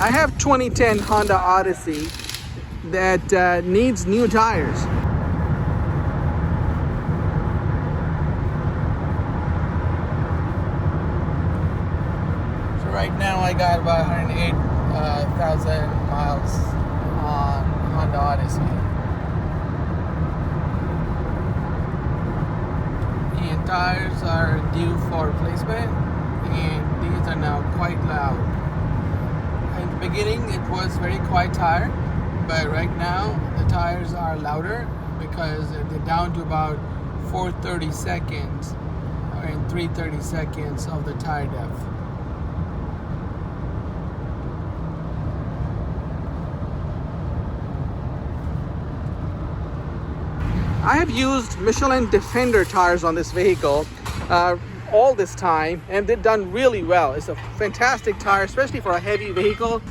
I have 2010 Honda Odyssey that needs new tires. So right now I got about 108,000 miles on Honda Odyssey. And tires are due for replacement, and these are now quite loud. In the beginning it was very quiet tire, but right now the tires are louder because they're down to about 430 seconds and 330 seconds of the tire depth. I have used Michelin Defender tires on this vehicle all this time, and they've done really well. It's a fantastic tire, especially for a heavy vehicle.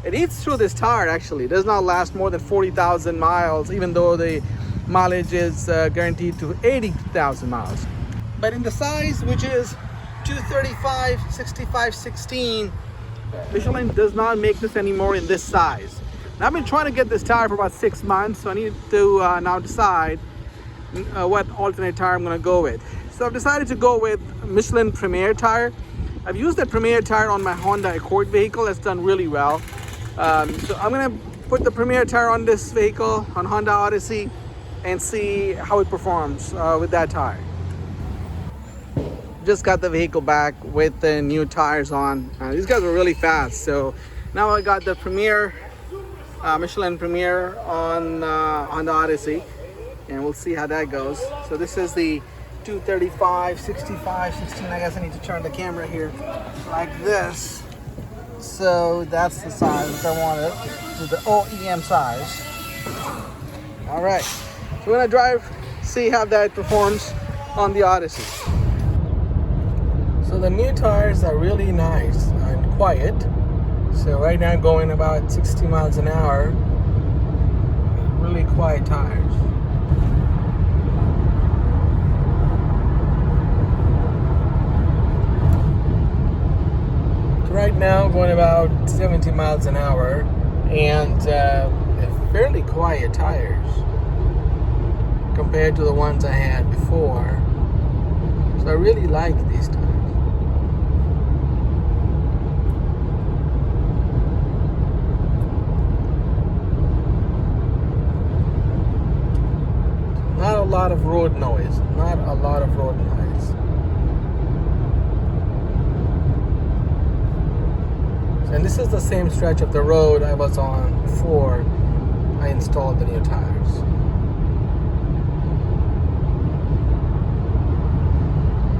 It eats through this tire. Actually, it does not last more than 40,000 miles, even though the mileage is guaranteed to 80,000 miles. But in the size, which is 235, 65, 16, Michelin does not make this anymore in this size. Now, I've been trying to get this tire for about 6 months, so I need to now decide what alternate tire I'm going to go with. So I've decided to go with Michelin Premier tire. I've used that Premier tire on my Honda Accord vehicle. It's done really well. So I'm going to put the Premier tire on this vehicle, on Honda Odyssey, and see how it performs with that tire. Just got the vehicle back with the new tires on. These guys were really fast. So now I got the Premier, Michelin Premier on Honda Odyssey, and we'll see how that goes. So this is the 235, 65, 16. I guess I need to turn the camera here like this. So that's the size that I wanted. This is the OEM size. All right. So we're gonna drive, see how that performs on the Odyssey. So the new tires are really nice and quiet. So right now I'm going about 60 miles an hour. Really quiet tires. Right now going about 70 miles an hour, and fairly quiet tires compared to the ones I had before. So I really like these tires. Not a lot of road noise. Not a lot of road noise. And this is the same stretch of the road I was on before I installed the new tires.